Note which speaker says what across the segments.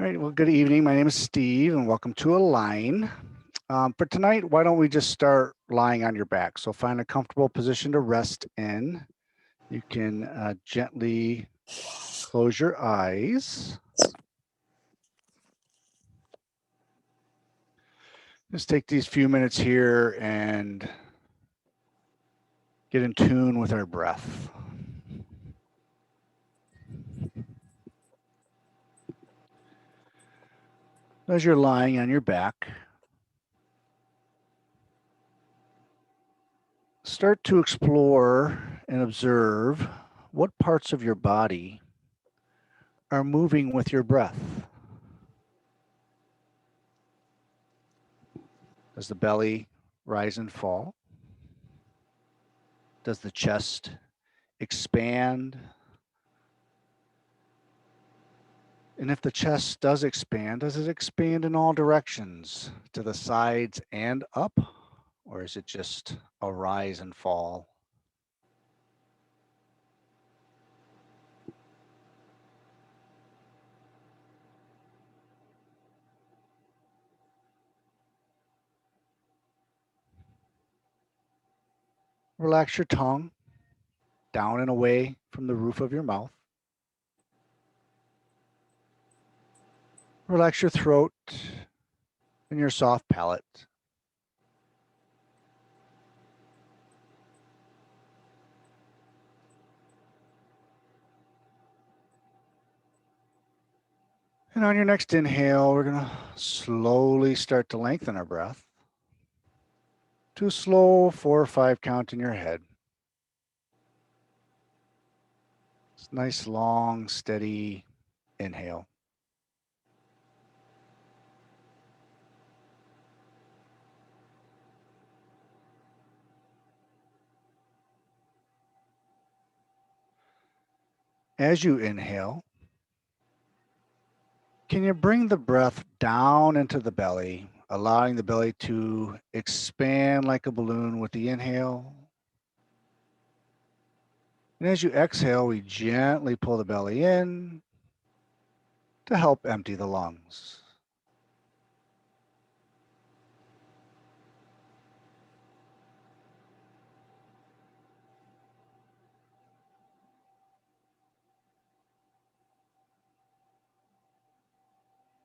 Speaker 1: All right, well, good evening. My name is Steve, and welcome to Align. For tonight, why don't we just start lying on your back? So find a comfortable position to rest in. You can gently close your eyes. Just take these few minutes here and get in tune with our breath. As you're lying on your back, start to explore and observe what parts of your body are moving with your breath. Does the belly rise and fall? Does the chest expand? And if the chest does expand, does it expand in all directions, to the sides and up? Or is it just a rise and fall? Relax your tongue down and away from the roof of your mouth. Relax your throat and your soft palate. And on your next inhale, we're going to slowly start to lengthen our breath to a slow 4 or 5 count in your head. It's a nice, long, steady inhale. As you inhale, can you bring the breath down into the belly, allowing the belly to expand like a balloon with the inhale? And as you exhale, we gently pull the belly in to help empty the lungs.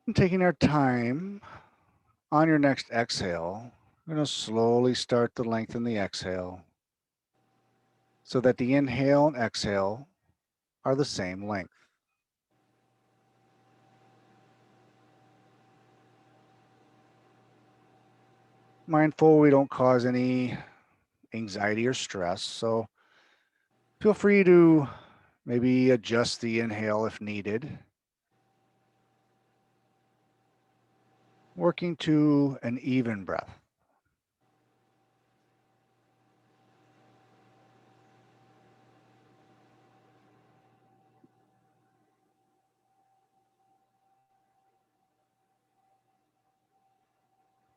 Speaker 1: And taking our time, on your next exhale, we're going to slowly start to lengthen the exhale so that the inhale and exhale are the same length. Mindful we don't cause any anxiety or stress, so feel free to maybe adjust the inhale if needed, working to an even breath.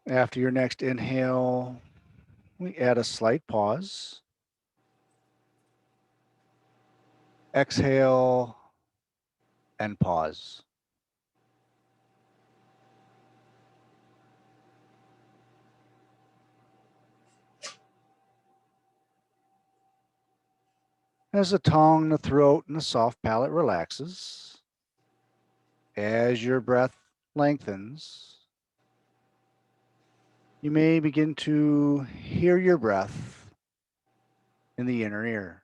Speaker 1: After your next inhale, we add a slight pause. Exhale and pause. As the tongue, the throat, and the soft palate relaxes, as your breath lengthens, you may begin to hear your breath in the inner ear.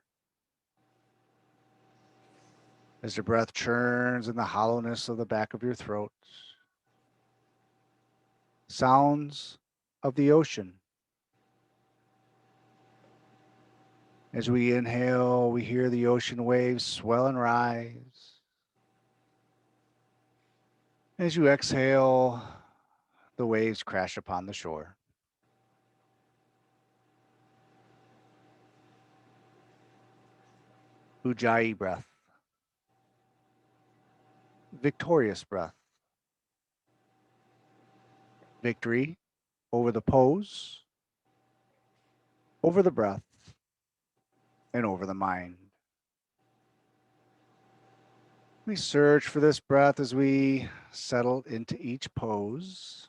Speaker 1: As the breath churns in the hollowness of the back of your throat, sounds of the ocean. As we inhale, we hear the ocean waves swell and rise. As you exhale, the waves crash upon the shore. Ujjayi breath. Victorious breath. Victory over the pose, over the breath, and over the mind. We search for this breath as we settle into each pose.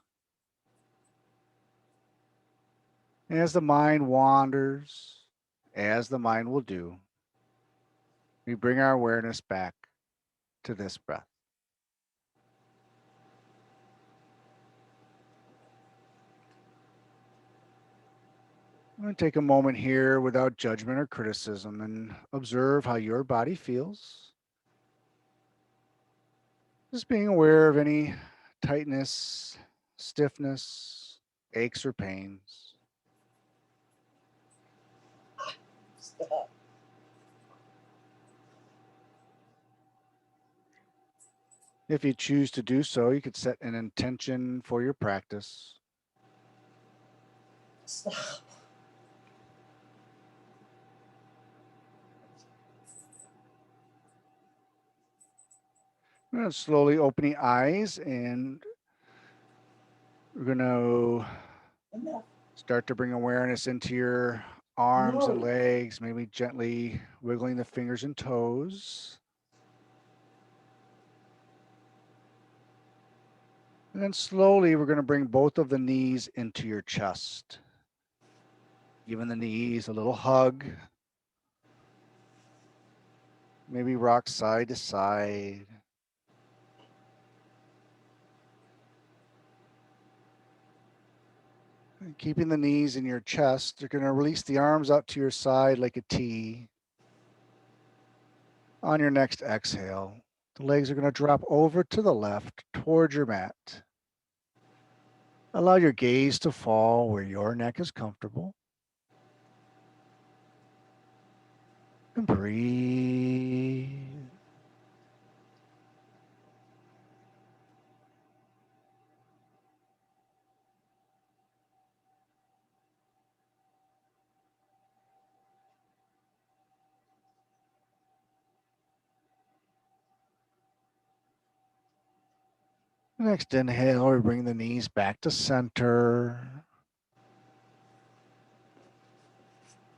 Speaker 1: As the mind wanders, as the mind will do, we bring our awareness back to this breath. I'm going to take a moment here without judgment or criticism and observe how your body feels. Just being aware of any tightness, stiffness, aches, or pains.
Speaker 2: Stop.
Speaker 1: If you choose to do so, you could set an intention for your practice.
Speaker 2: Stop.
Speaker 1: I'm going to slowly open the eyes and we're going to
Speaker 2: Enough.
Speaker 1: start to bring awareness into your arms and
Speaker 2: No.
Speaker 1: legs, maybe gently wiggling the fingers and toes. And then slowly we're going to bring both of the knees into your chest. Giving the knees a little hug. Maybe rock side to side. And keeping the knees in your chest, you're going to release the arms out to your side like a T. On your next exhale, the legs are going to drop over to the left towards your mat. Allow your gaze to fall where your neck is comfortable. And breathe. Next inhale, we bring the knees back to center.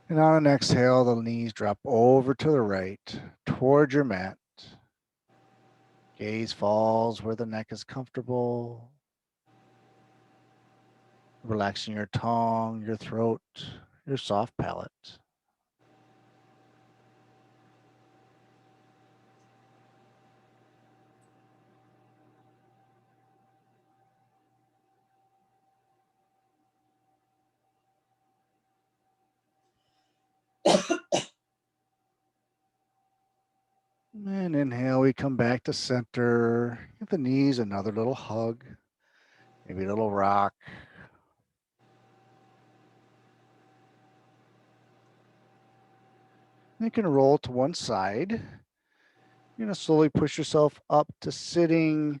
Speaker 1: And on an exhale, the knees drop over to the right towards your mat. Gaze falls where the neck is comfortable. Relaxing your tongue, your throat, your soft palate. And inhale, we come back to center. Give the knees another little hug, maybe a little rock. You can roll to one side. You're going to slowly push yourself up to sitting,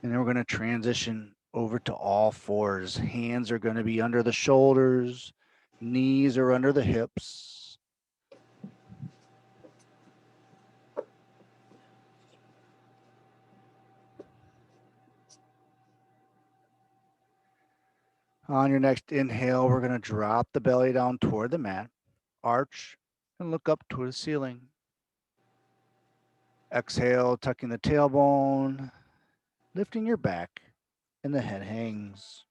Speaker 1: and then we're going to transition over to all fours. Hands are going to be under the shoulders, knees are under the hips. On your next inhale, we're going to drop the belly down toward the mat, arch, and look up toward the ceiling. Exhale, tucking the tailbone, lifting your back, and the head hangs.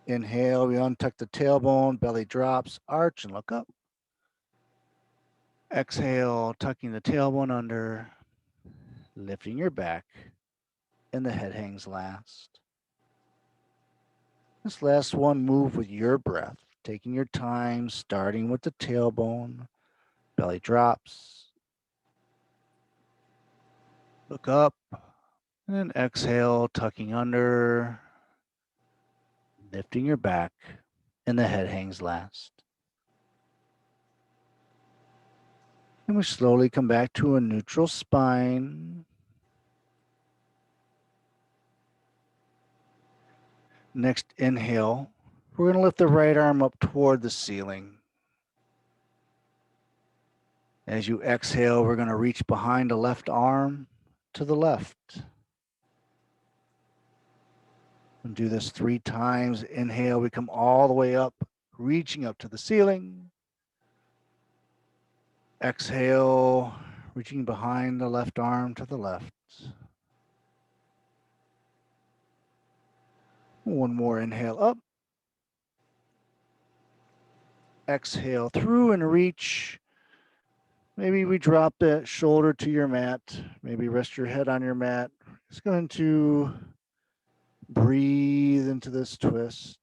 Speaker 1: Inhale, we untuck the tailbone, belly drops, arch, and look up. Exhale, tucking the tailbone under, lifting your back, and the head hangs last. This last one, move with your breath, taking your time, starting with the tailbone, belly drops. Look up, and then exhale, tucking under, lifting your back, and the head hangs last. And we slowly come back to a neutral spine. Next inhale, we're going to lift the right arm up toward the ceiling. As you exhale, we're going to reach behind the left arm to the left. And do this 3 times. Inhale, we come all the way up, reaching up to the ceiling. Exhale, reaching behind the left arm to the left. One more inhale up. Exhale through and reach. Maybe we drop that shoulder to your mat. Maybe rest your head on your mat. Just going to breathe into this twist.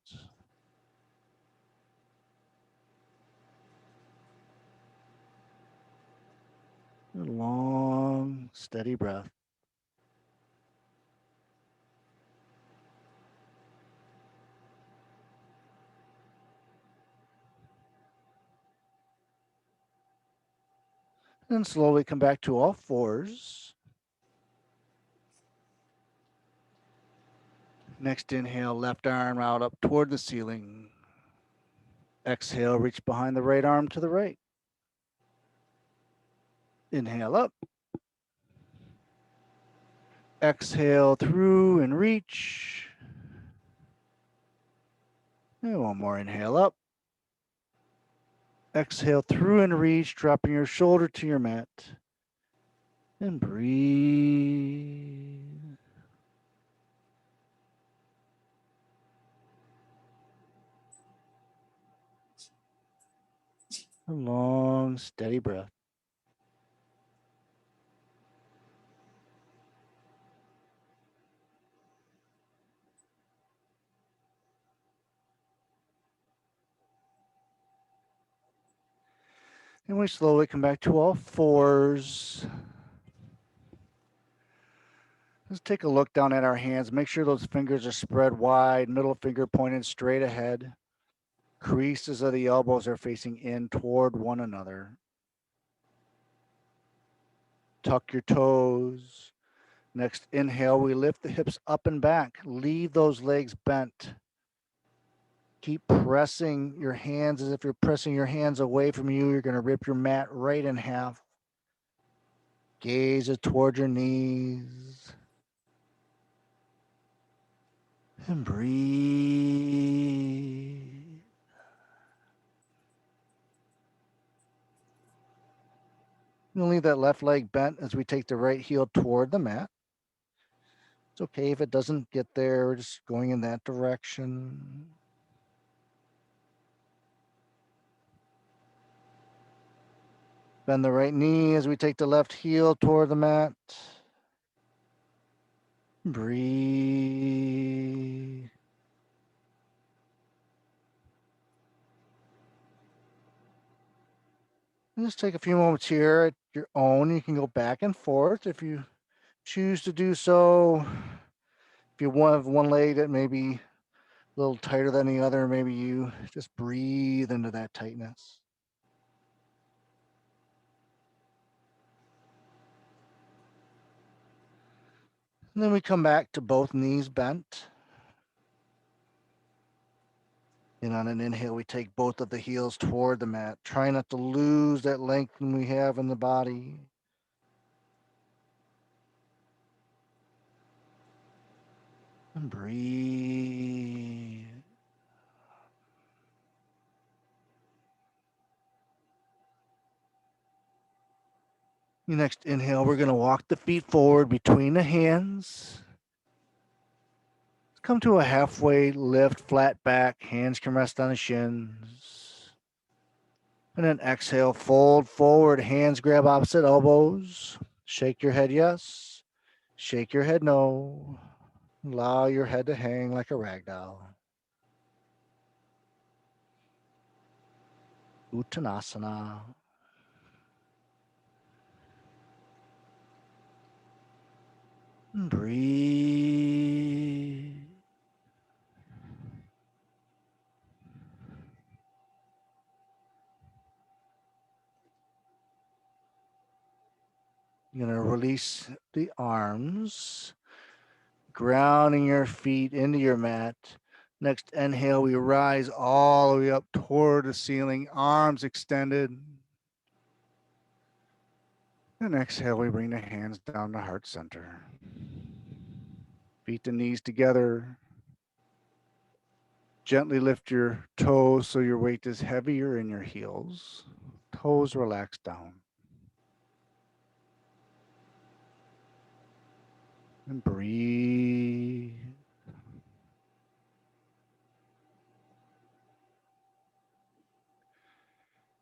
Speaker 1: A long, steady breath. And slowly come back to all fours. Next inhale, left arm out up toward the ceiling. Exhale, reach behind the right arm to the right. Inhale up. Exhale through and reach. And one more inhale up. Exhale through and reach, dropping your shoulder to your mat. And breathe. A long, steady breath. And we slowly come back to all fours. Let's take a look down at our hands. Make sure those fingers are spread wide, middle finger pointed straight ahead. Creases of the elbows are facing in toward one another. Tuck your toes. Next inhale, we lift the hips up and back. Leave those legs bent. Keep pressing your hands as if you're pressing your hands away from you. You're going to rip your mat right in half. Gaze it toward your knees. And breathe. You'll leave that left leg bent as we take the right heel toward the mat. It's okay if it doesn't get there. We're just going in that direction. Bend the right knee as we take the left heel toward the mat. Breathe. And just take a few moments here at your own. You can go back and forth if you choose to do so. If you have one leg that may be a little tighter than the other, maybe you just breathe into that tightness. And then we come back to both knees bent. And on an inhale, we take both of the heels toward the mat. Try not to lose that length we have in the body. And breathe. Your next inhale, we're going to walk the feet forward between the hands. Come to a halfway lift, flat back. Hands can rest on the shins. And then exhale, fold forward. Hands grab opposite elbows. Shake your head yes. Shake your head no. Allow your head to hang like a rag doll. Uttanasana. And breathe. You're going to release the arms, grounding your feet into your mat. Next inhale, we rise all the way up toward the ceiling, arms extended. And exhale, we bring the hands down to heart center. Feet and knees together. Gently lift your toes so your weight is heavier in your heels. Toes relax down. And breathe.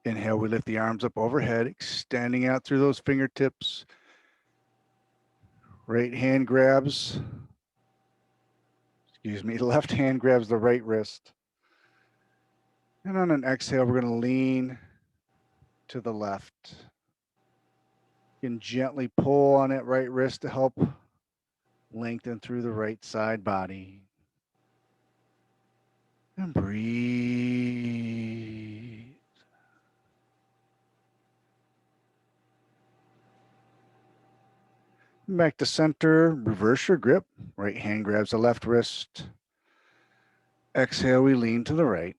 Speaker 1: Inhale, we lift the arms up overhead, extending out through those fingertips. Right hand grabs, left hand grabs the right wrist. And on an exhale, we're going to lean to the left. You can gently pull on that right wrist to help lengthen through the right side body. And breathe. Back to center, reverse your grip. Right hand grabs the left wrist. Exhale, we lean to the right.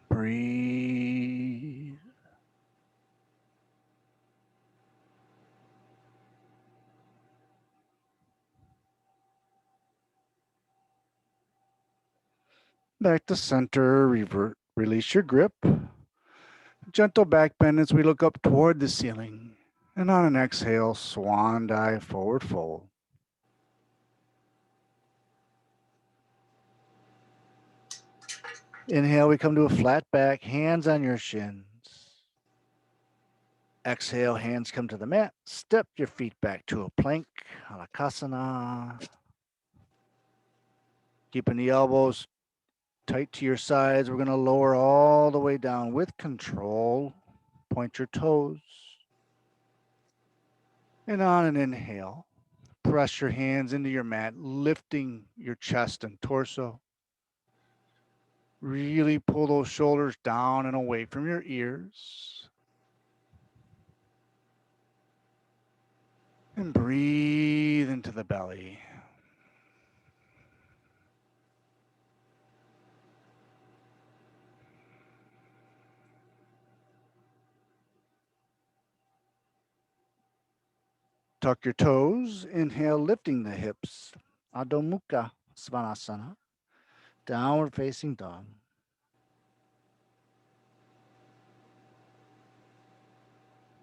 Speaker 1: Breathe. Back to center, revert, release your grip. Gentle back bend as we look up toward the ceiling. And on an exhale, swan dive, forward fold. Inhale, we come to a flat back, hands on your shins. Exhale, hands come to the mat. Step your feet back to a plank, Halakasana. Keeping the elbows tight to your sides. We're going to lower all the way down with control. Point your toes. And on an inhale, press your hands into your mat, lifting your chest and torso. Really pull those shoulders down and away from your ears. And breathe into the belly. Tuck your toes. Inhale, lifting the hips. Adho Mukha Svanasana. Downward facing dog.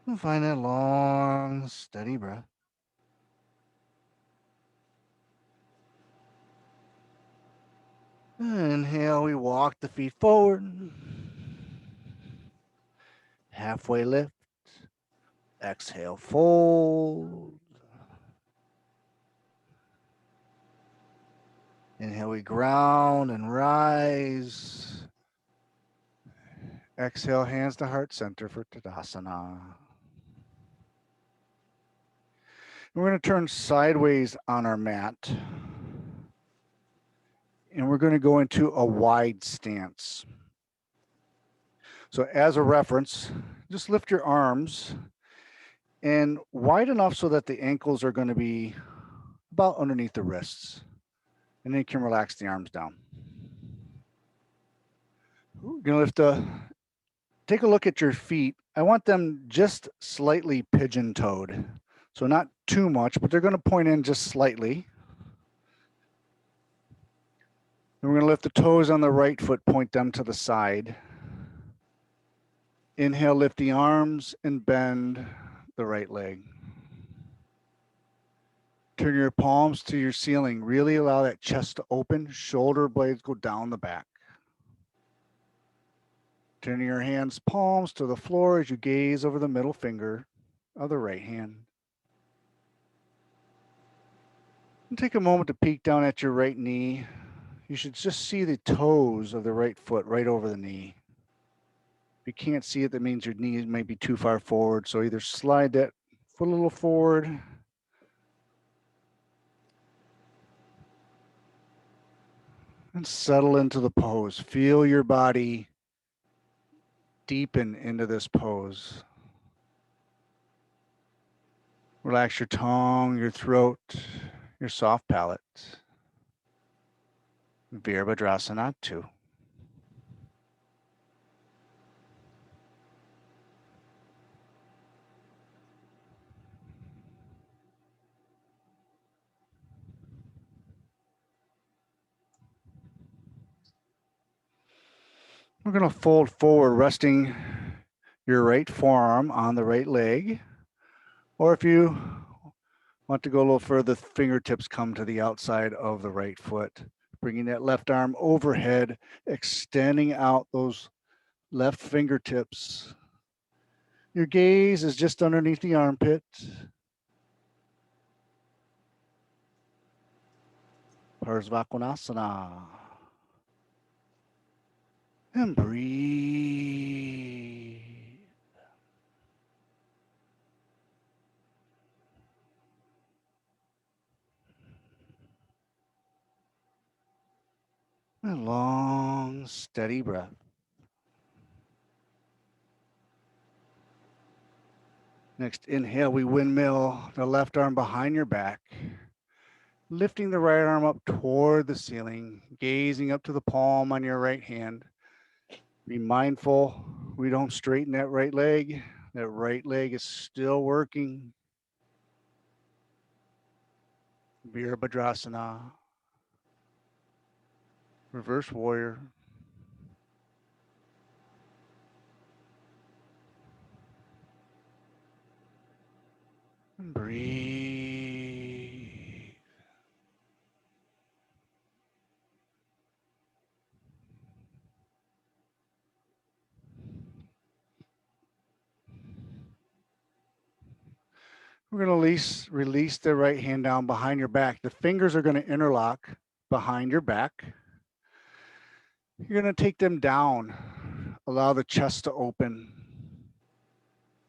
Speaker 1: And find that long, steady breath. Inhale, we walk the feet forward. Halfway lift. Exhale, fold. Inhale, we ground and rise. Exhale, hands to heart center for Tadasana. We're going to turn sideways on our mat. And we're going to go into a wide stance. So as a reference, just lift your arms and wide enough so that the ankles are going to be about underneath the wrists. And then you can relax the arms down. We're going to take a look at your feet. I want them just slightly pigeon-toed. So not too much, but they're going to point in just slightly. And we're going to lift the toes on the right foot, point them to the side. Inhale, lift the arms and bend the right leg. Turn your palms to your ceiling. Really allow that chest to open. Shoulder blades go down the back. Turning your hands, palms to the floor as you gaze over the middle finger of the right hand. And take a moment to peek down at your right knee. You should just see the toes of the right foot right over the knee. If you can't see it, that means your knee may be too far forward. So either slide that foot a little forward. And settle into the pose. Feel your body deepen into this pose. Relax your tongue, your throat, your soft palate. Virabhadrasana 2. We're going to fold forward, resting your right forearm on the right leg. Or if you Want to go a little further, fingertips come to the outside of the right foot, bringing that left arm overhead, extending out those left fingertips. Your gaze is just underneath the armpit. Parsvakonasana. And breathe. A long, steady breath. Next inhale, we windmill the left arm behind your back, lifting the right arm up toward the ceiling, gazing up to the palm on your right hand. Be mindful we don't straighten that right leg. That right leg is still working. Virabhadrasana. Reverse warrior. And breathe. We're going to release the right hand down behind your back. The fingers are going to interlock behind your back. You're going to take them down. Allow the chest to open.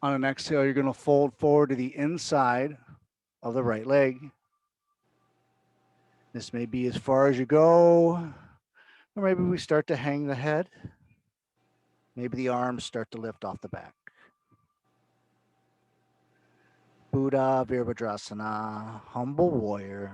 Speaker 1: On an exhale, you're going to fold forward to the inside of the right leg. This may be as far as you go, or maybe we start to hang the head. Maybe the arms start to lift off the back. Buddha Virabhadrasana, humble warrior.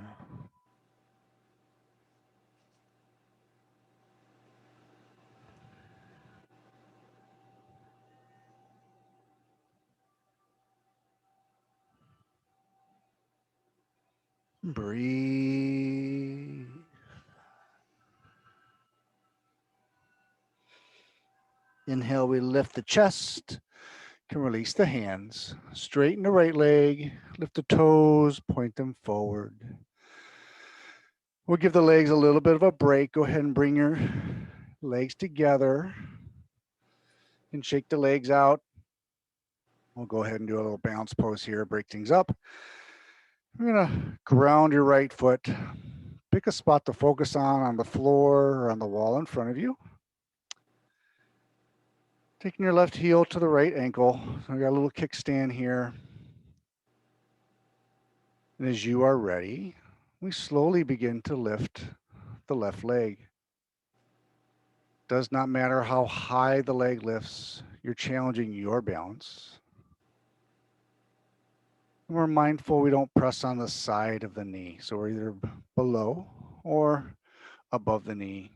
Speaker 1: Breathe. Inhale, we lift the chest. Can release the hands. Straighten the right leg. Lift the toes. Point them forward. We'll give the legs a little bit of a break. Go ahead and bring your legs together and shake the legs out. We'll go ahead and do a little bounce pose here, break things up. We're gonna ground your right foot. Pick a spot to focus on the floor or on the wall in front of you. Taking your left heel to the right ankle. So we got a little kickstand here. And as you are ready, we slowly begin to lift the left leg. Does not matter how high the leg lifts, you're challenging your balance. And we're mindful we don't press on the side of the knee. So we're either below or above the knee.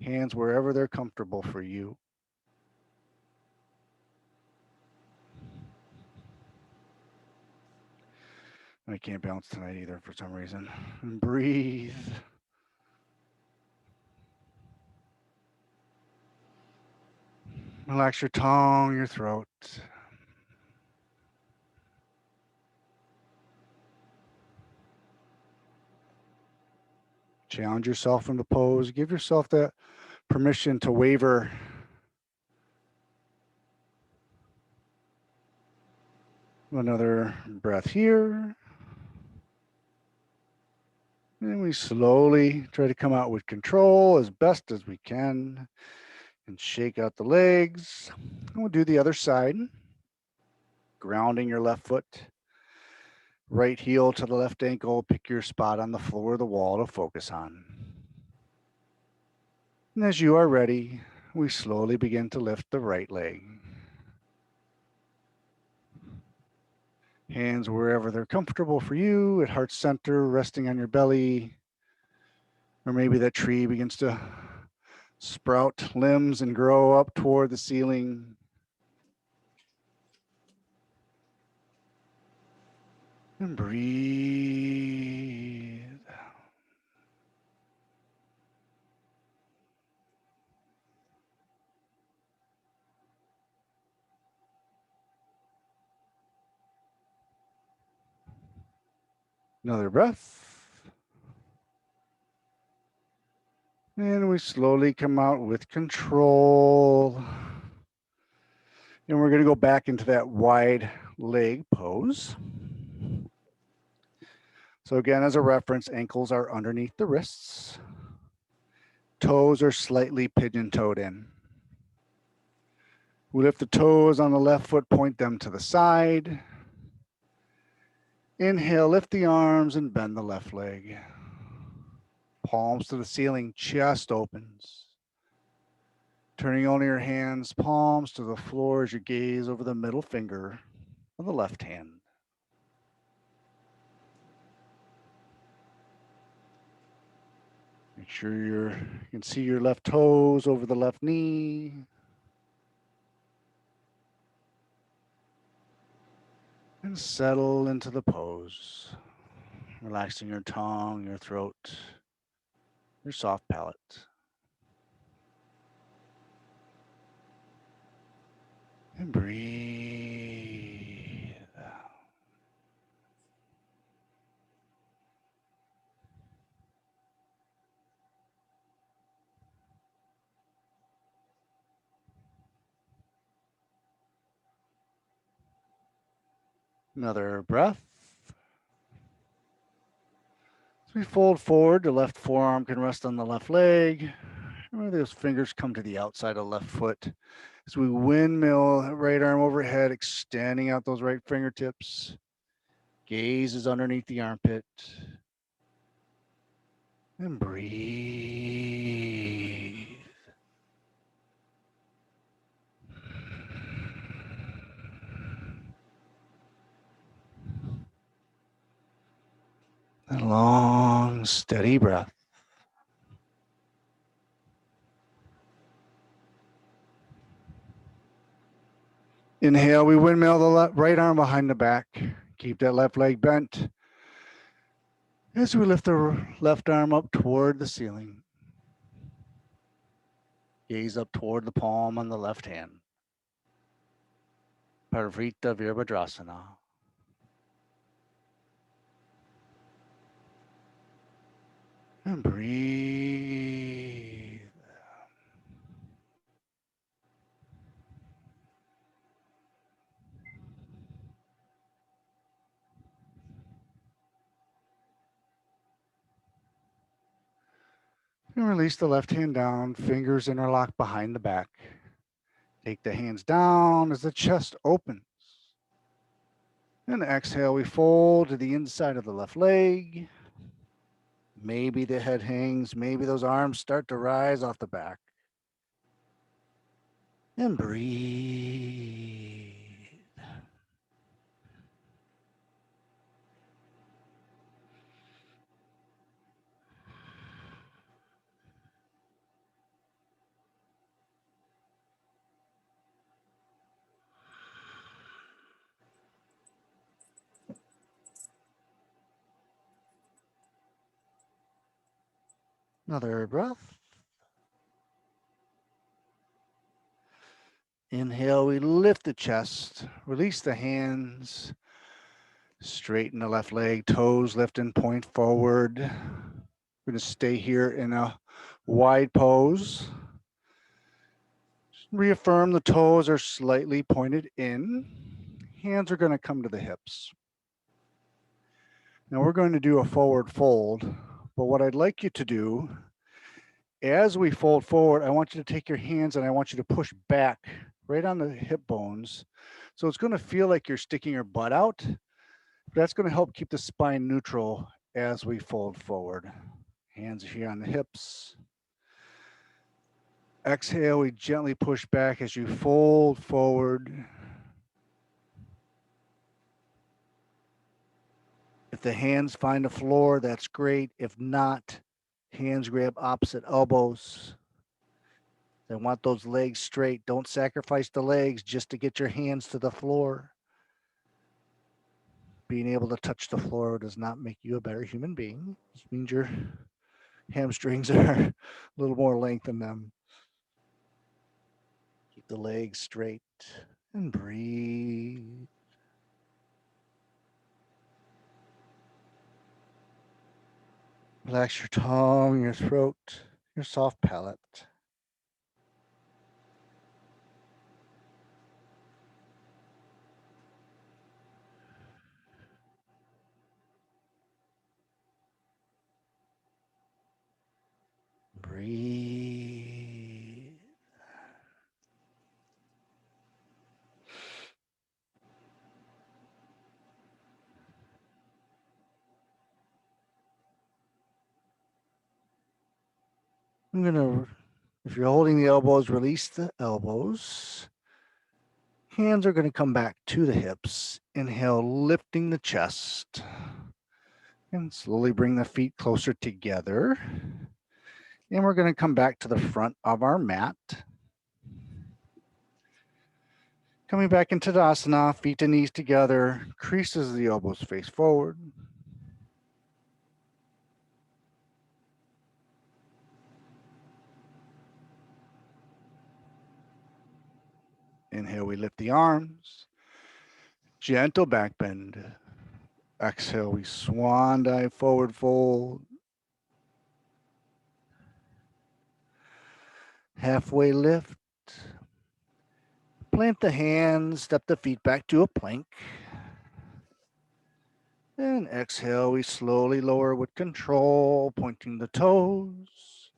Speaker 1: Hands wherever they're comfortable for you. I can't balance tonight either for some reason. And breathe. Relax your tongue, your throat. Challenge yourself in the pose. Give yourself that permission to waver. Another breath here. And we slowly try to come out with control as best as we can and shake out the legs. And we'll do the other side. Grounding your left foot. Right heel to the left ankle. Pick your spot on the floor or the wall to focus on. And as you are ready, we slowly begin to lift the right leg. Hands wherever they're comfortable for you, at heart center, resting on your belly. Or maybe that tree begins to sprout limbs and grow up toward the ceiling. And breathe. Another breath. And we slowly come out with control. And we're going to go back into that wide leg pose. So again, as a reference, ankles are underneath the wrists. Toes are slightly pigeon-toed in. We lift the toes on the left foot, point them to the side. Inhale, lift the arms and bend the left leg. Palms to the ceiling, chest opens. Turning only your hands, palms to the floor as you gaze over the middle finger of the left hand. Make sure you can see your left toes over the left knee. And settle into the pose, relaxing your tongue, your throat, your soft palate. And breathe. Another breath. As we fold forward, the left forearm can rest on the left leg. Remember those fingers come to the outside of the left foot. As we windmill, right arm overhead, extending out those right fingertips. Gaze is underneath the armpit. And breathe. A long, steady breath. Inhale, we windmill the right arm behind the back. Keep that left leg bent. As we lift the left arm up toward the ceiling. Gaze up toward the palm on the left hand. Parivrtta Virabhadrasana. And breathe. And release the left hand down, fingers interlock behind the back. Take the hands down as the chest opens. And exhale, we fold to the inside of the left leg. Maybe the head hangs, maybe those arms start to rise off the back. And breathe. Another breath. Inhale, we lift the chest, release the hands, straighten the left leg, toes lift and point forward. We're going to stay here in a wide pose. Reaffirm the toes are slightly pointed in. Hands are going to come to the hips. Now we're going to do a forward fold, but what I'd like you to do, as we fold forward, I want you to take your hands and I want you to push back right on the hip bones. So it's going to feel like you're sticking your butt out. That's going to help keep the spine neutral as we fold forward. Hands here on the hips. Exhale, we gently push back as you fold forward. If the hands find the floor, that's great. If not, hands grab opposite elbows. They want those legs straight. Don't sacrifice the legs just to get your hands to the floor. Being able to touch the floor does not make you a better human being. It means your hamstrings are a little more length in them. Keep the legs straight and breathe. Relax your tongue, your throat, your soft palate. Breathe. I'm gonna, if you're holding the elbows, release the elbows. Hands are gonna come back to the hips. Inhale, lifting the chest. And slowly bring the feet closer together. And we're gonna come back to the front of our mat. Coming back into Tadasana, feet and knees together, creases the elbows face forward. Inhale, we lift the arms. Gentle back bend. Exhale, we swan dive, forward fold. Halfway lift. Plant the hands, step the feet back to a plank. And exhale, we slowly lower with control, pointing the toes.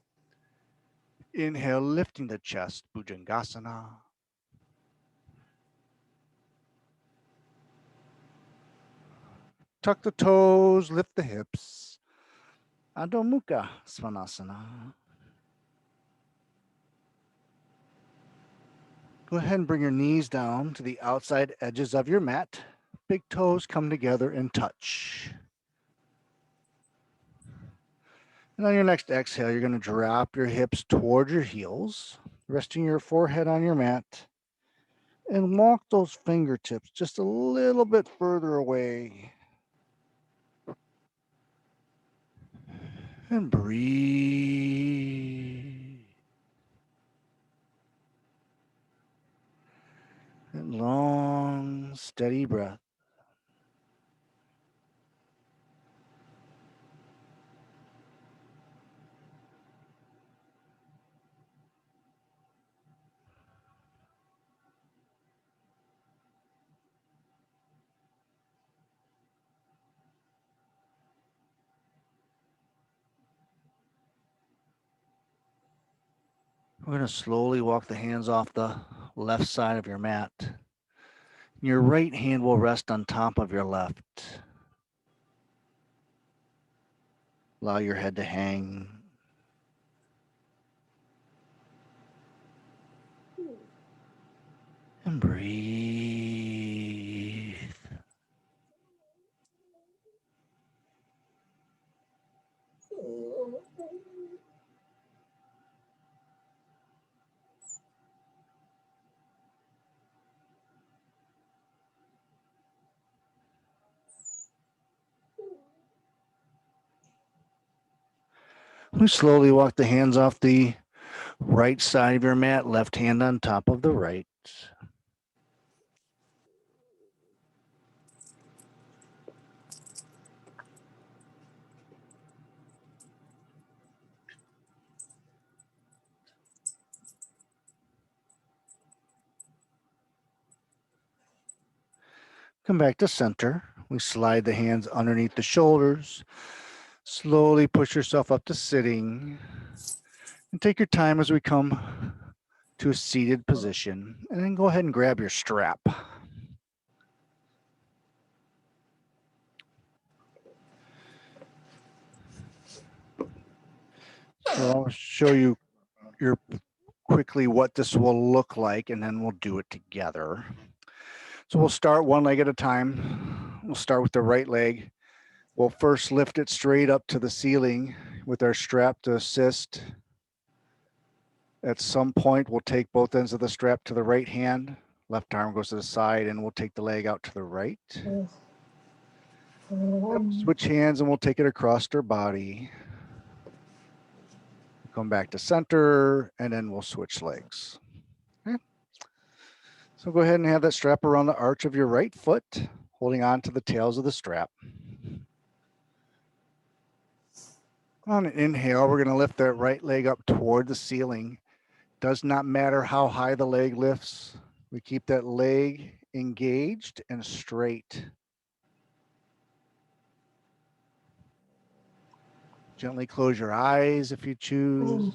Speaker 1: Inhale, lifting the chest, Bhujangasana. Tuck the toes, lift the hips. Adho Mukha Svanasana. Go ahead and bring your knees down to the outside edges of your mat. Big toes come together and touch. And on your next exhale, you're going to drop your hips towards your heels, resting your forehead on your mat, and walk those fingertips just a little bit further away. And breathe. And long, steady breath. We're going to slowly walk the hands off the left side of your mat. Your right hand will rest on top of your left. Allow your head to hang. And breathe. We slowly walk the hands off the right side of your mat, left hand on top of the right. Come back to center. We slide the hands underneath the shoulders. Slowly push yourself up to sitting. And take your time as we come to a seated position. And then go ahead and grab your strap. So I'll show you quickly what this will look like, and then we'll do it together. So we'll start one leg at a time. We'll start with the right leg. We'll first lift it straight up to the ceiling with our strap to assist. At some point, we'll take both ends of the strap to the right hand. Left arm goes to the side, and we'll take the leg out to the right. Switch hands, and we'll take it across our body. Come back to center, and then we'll switch legs. Okay. So go ahead and have that strap around the arch of your right foot, holding on to the tails of the strap. On an inhale, we're going to lift that right leg up toward the ceiling. Does not matter how high the leg lifts. We keep that leg engaged and straight. Gently close your eyes if you choose.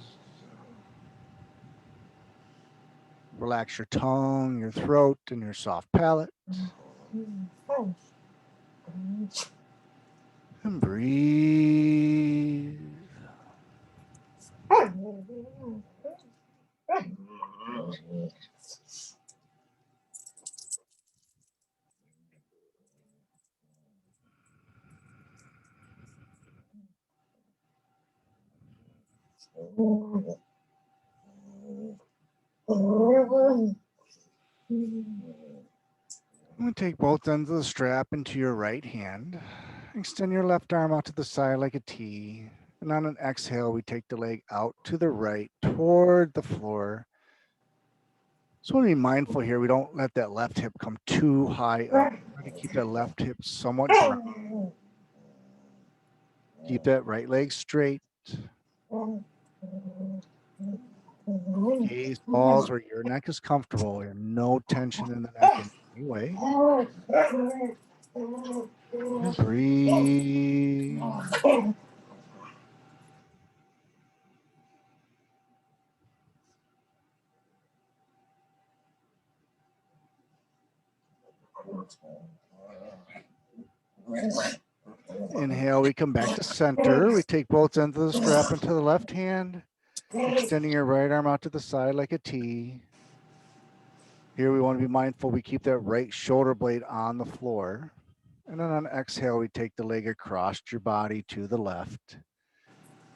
Speaker 1: Relax your tongue, your throat, and your soft palate. And breathe. I'm going to take both ends of the strap into your right hand. Extend your left arm out to the side like a T. And on an exhale, we take the leg out to the right toward the floor. So we be mindful here. We don't let that left hip come too high up. Try to keep that left hip somewhat grounded. Keep that right leg straight. Gaze falls where your neck is comfortable. There's no tension in the neck in any way. And breathe. Inhale, we come back to center. We take both ends of the strap into the left hand, extending your right arm out to the side like a T. Here we want to be mindful. We keep that right shoulder blade on the floor. And then on exhale, we take the leg across your body to the left.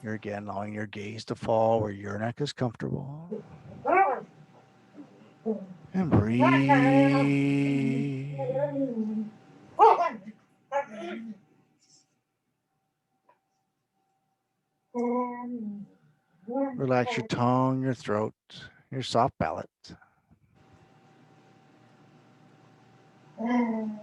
Speaker 1: Here again, allowing your gaze to fall where your neck is comfortable. And breathe. Relax your tongue, your throat, your soft palate. I'm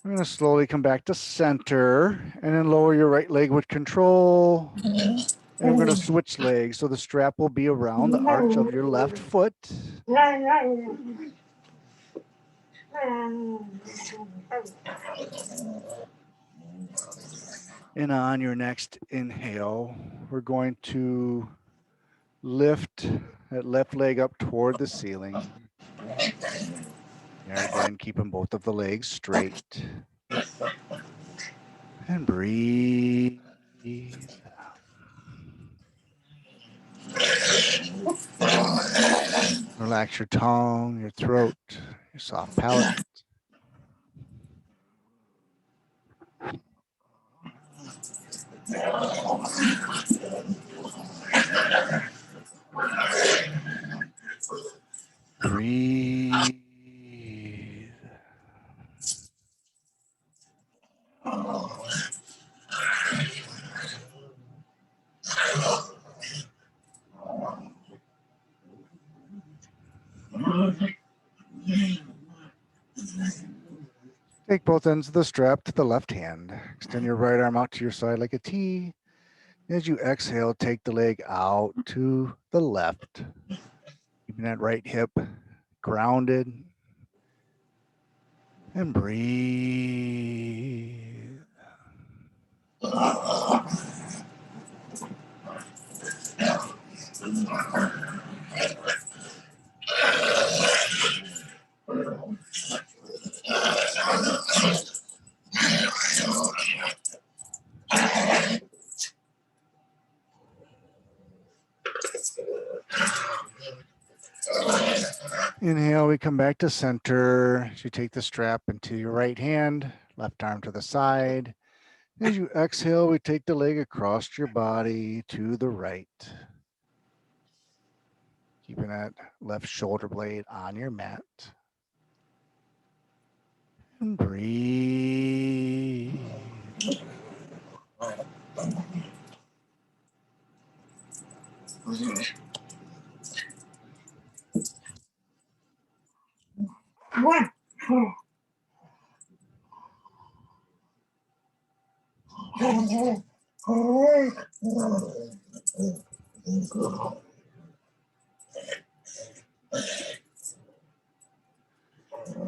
Speaker 1: going to slowly come back to center and then lower your right leg with control. And we're going to switch legs. So the strap will be around the arch of your left foot. And on your next inhale, we're going to lift that left leg up toward the ceiling. There again, keeping both of the legs straight. And breathe. Relax your tongue, your throat, your soft palate. Breathe. Take both ends of the strap to the left hand. Extend your right arm out to your side like a T. As you exhale, take the leg out to the left. Keeping that right hip grounded. And breathe. Inhale, we come back to center. As you take the strap into your right hand, left arm to the side. As you exhale, we take the leg across your body to the right. Keeping that left shoulder blade on your mat. And breathe.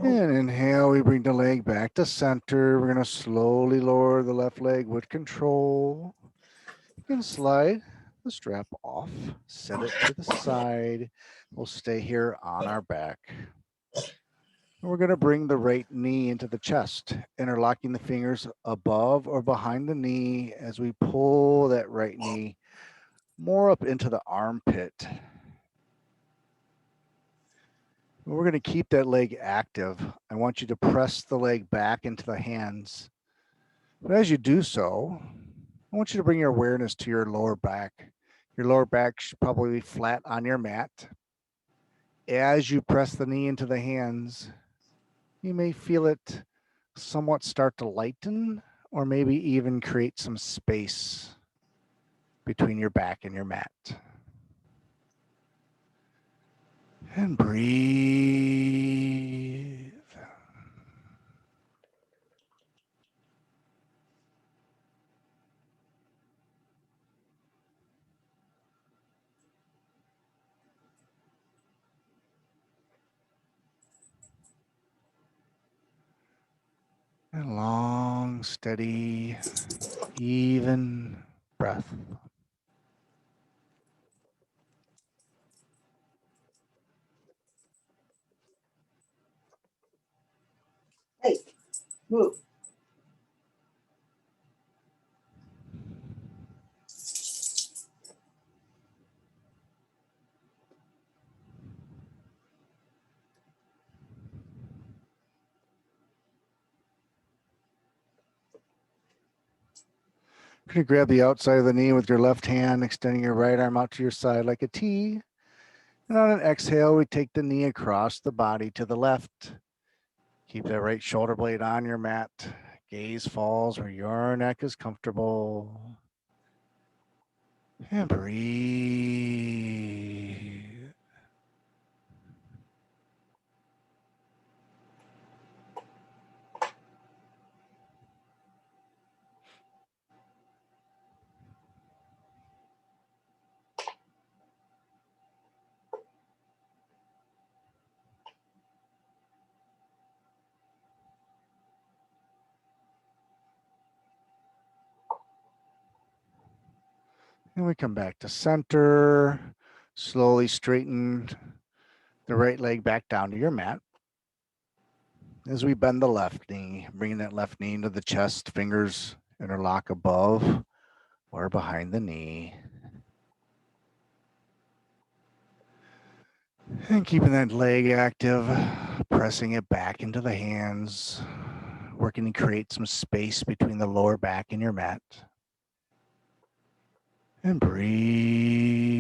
Speaker 1: And inhale, we bring the leg back to center. We're going to slowly lower the left leg with control. You can slide the strap off, set it to the side. We'll stay here on our back. And we're going to bring the right knee into the chest, interlocking the fingers above or behind the knee as we pull that right knee more up into the armpit. We're going to keep that leg active. I want you to press the leg back into the hands. But as you do so, I want you to bring your awareness to your lower back. Your lower back should probably be flat on your mat. As you press the knee into the hands, you may feel it somewhat start to lighten or maybe even create some space between your back and your mat. And breathe. And long, steady, even breath.
Speaker 2: Hey, move.
Speaker 1: You're going to grab the outside of the knee with your left hand, extending your right arm out to your side like a T. And on an exhale, we take the knee across the body to the left. Keep that right shoulder blade on your mat. Gaze falls where your neck is comfortable. And breathe. And we come back to center. Slowly straighten the right leg back down to your mat. As we bend the left knee, bringing that left knee into the chest, fingers interlock above or behind the knee. And keeping that leg active, pressing it back into the hands, working to create some space between the lower back and your mat. And breathe.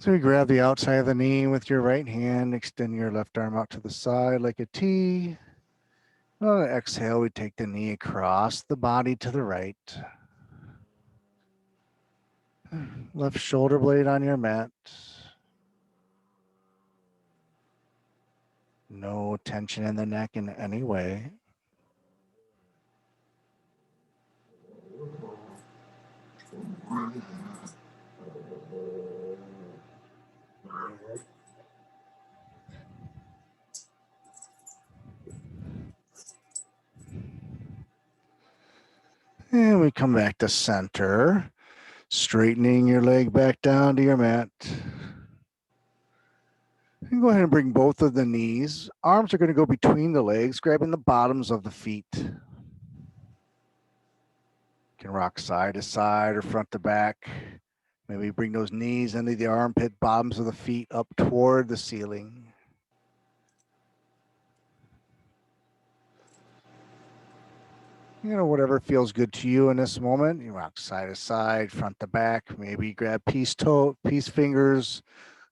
Speaker 1: So you grab the outside of the knee with your right hand, extend your left arm out to the side like a T. On an exhale, we take the knee across the body to the right. Left shoulder blade on your mat. No tension in the neck in any way. And we come back to center, straightening your leg back down to your mat. And go ahead and bring both of the knees. Arms are going to go between the legs, grabbing the bottoms of the feet. You can rock side to side or front to back. Maybe bring those knees into the armpit, bottoms of the feet up toward the ceiling. Whatever feels good to you in this moment. You rock side to side, front to back. Maybe grab peace fingers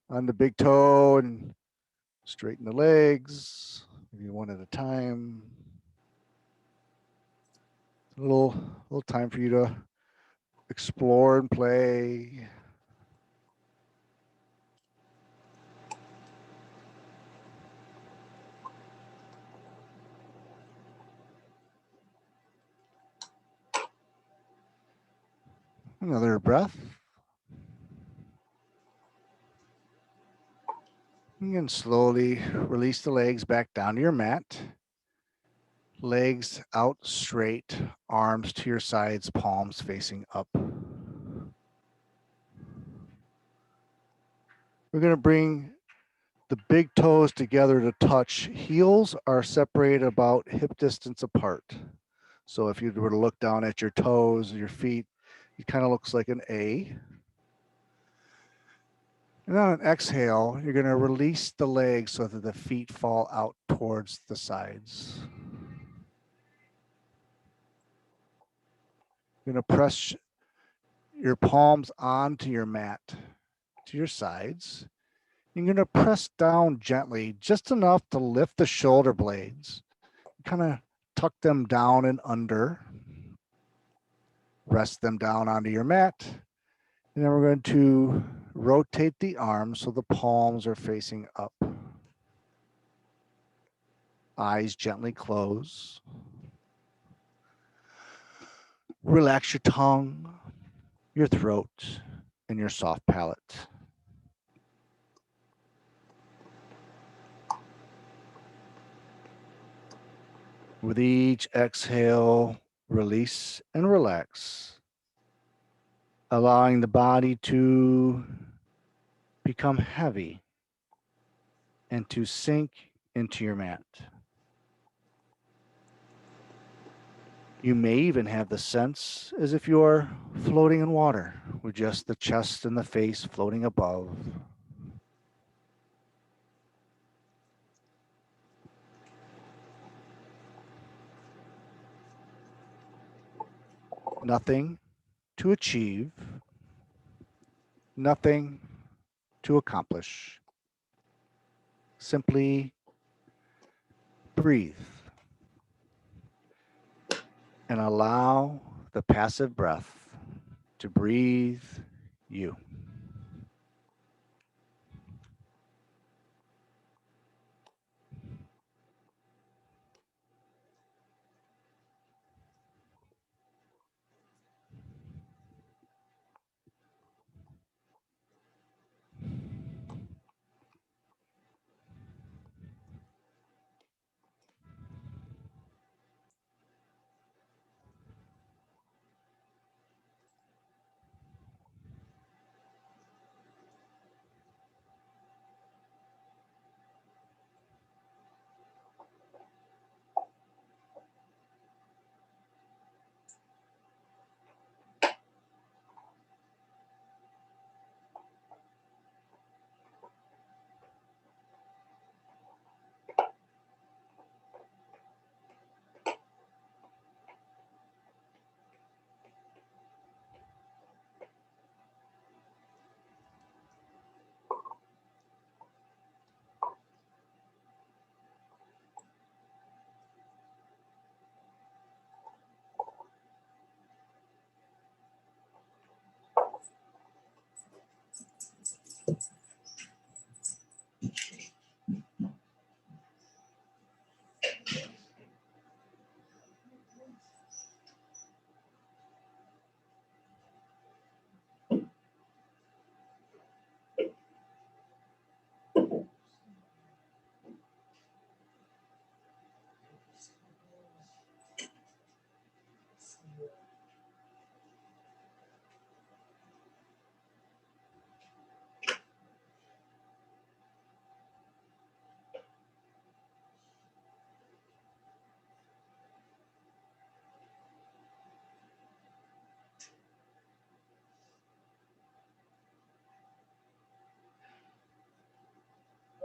Speaker 1: on the big toe and straighten the legs, maybe one at a time. A little time for you to explore and play. Another breath. You can slowly release the legs back down to your mat. Legs out straight, arms to your sides, palms facing up. We're going to bring the big toes together to touch. Heels are separated about hip distance apart. So if you were to look down at your toes, your feet, it kind of looks like an A. And on an exhale, you're going to release the legs so that the feet fall out towards the sides. You're going to press your palms onto your mat to your sides. You're going to press down gently, just enough to lift the shoulder blades. Kind of tuck them down and under. Rest them down onto your mat. And then we're going to rotate the arms so the palms are facing up. Eyes gently close. Relax your tongue, your throat, and your soft palate. With each exhale, release and relax, allowing the body to become heavy and to sink into your mat. You may even have the sense as if you're floating in water with just the chest and the face floating above. Nothing to achieve, nothing to accomplish. Simply breathe and allow the passive breath to breathe you.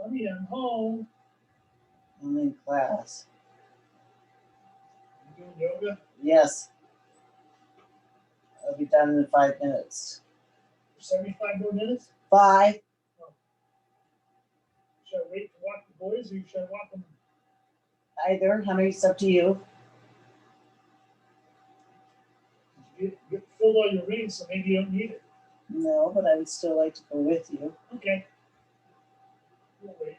Speaker 2: Honey, I'm home. I'm in class. You doing yoga?
Speaker 3: Yes. I'll be done in 5 minutes.
Speaker 2: 75 more minutes?
Speaker 3: 5.
Speaker 2: Should I wait to walk the boys or should I walk them?
Speaker 3: Either. How many's up to you?
Speaker 2: You filled all your rings, so maybe you don't need it.
Speaker 3: No, but I would still like to go with you.
Speaker 2: Okay. We'll wait.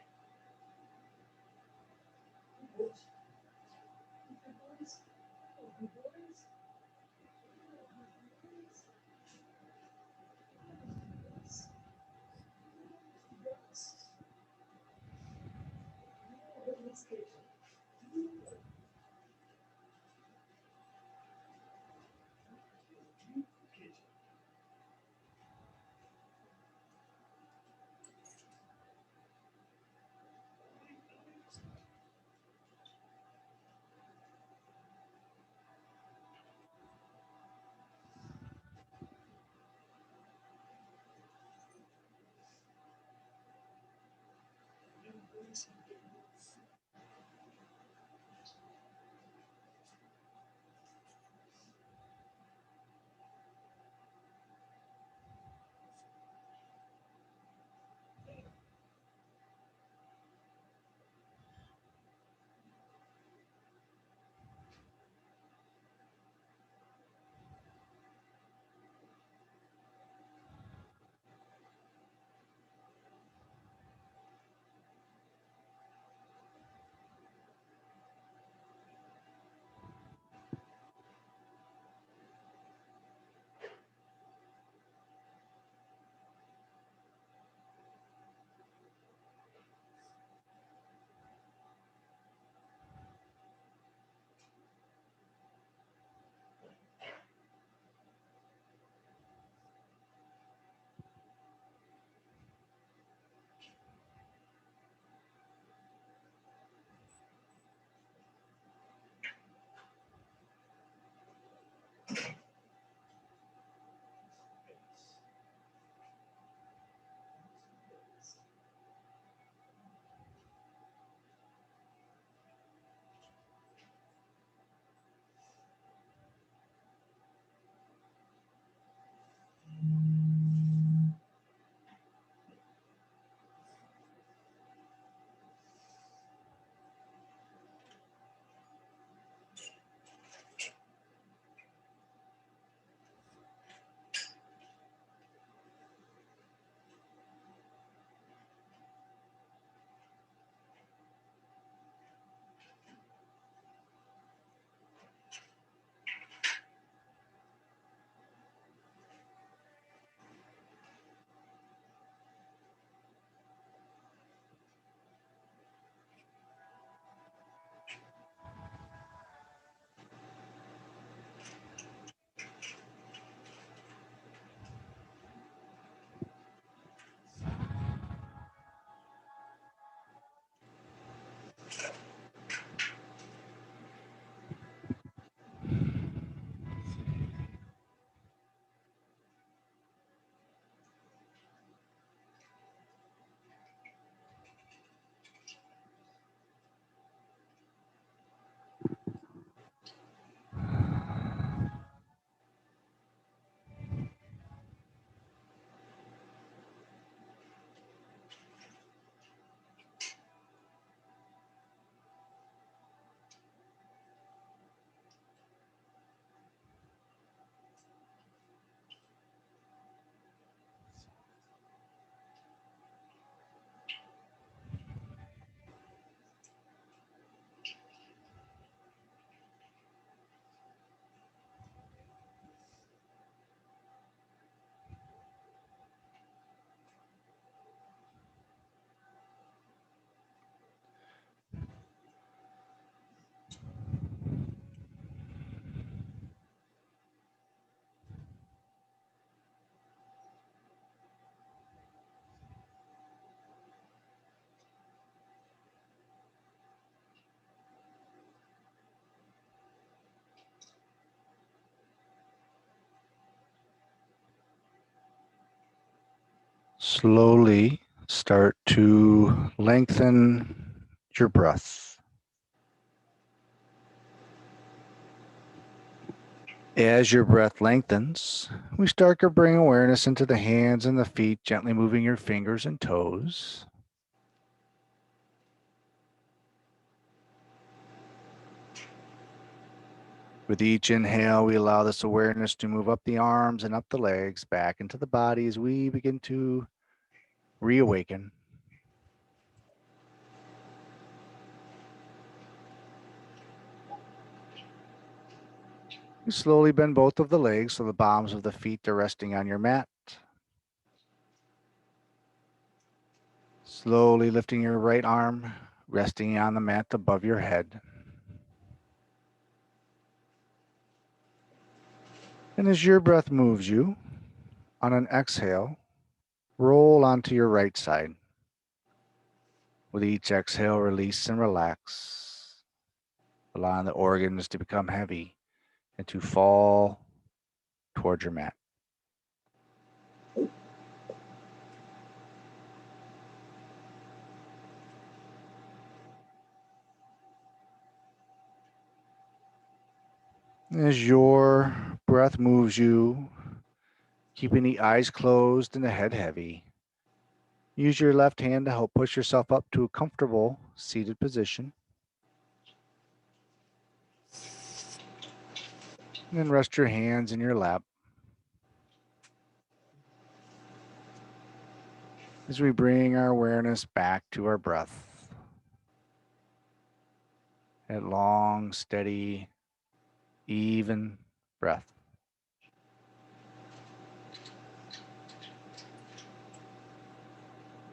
Speaker 1: Slowly start to lengthen your breath. As your breath lengthens, we start to bring awareness into the hands and the feet, gently moving your fingers and toes. With each inhale, we allow this awareness to move up the arms and up the legs, back into the body as we begin to reawaken. You slowly bend both of the legs so the bottoms of the feet are resting on your mat. Slowly lifting your right arm, resting on the mat above your head. And as your breath moves you, on an exhale, roll onto your right side. With each exhale, release and relax, allowing the organs to become heavy and to fall towards your mat. As your breath moves you, keeping the eyes closed and the head heavy, use your left hand to help push yourself up to a comfortable seated position. And then rest your hands in your lap. As we bring our awareness back to our breath. That long, steady, even breath.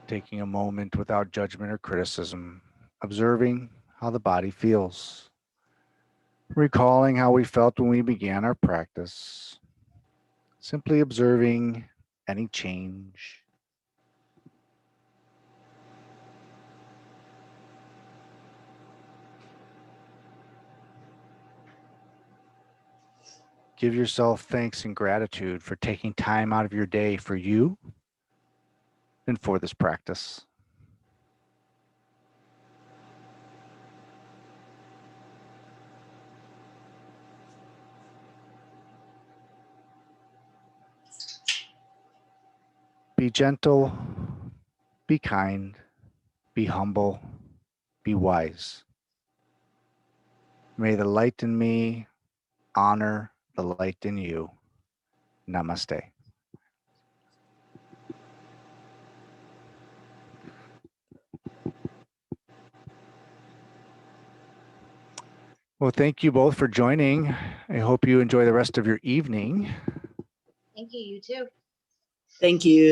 Speaker 1: Taking a moment without judgment or criticism, observing how the body feels. Recalling how we felt when we began our practice. Simply observing any change. Give yourself thanks and gratitude for taking time out of your day for you and for this practice. Be gentle, be kind, be humble, be wise. May the light in me honor the light in you. Namaste. Well, thank you both for joining. I hope you enjoy the rest of your evening.
Speaker 4: Thank you, you too.
Speaker 3: Thank you.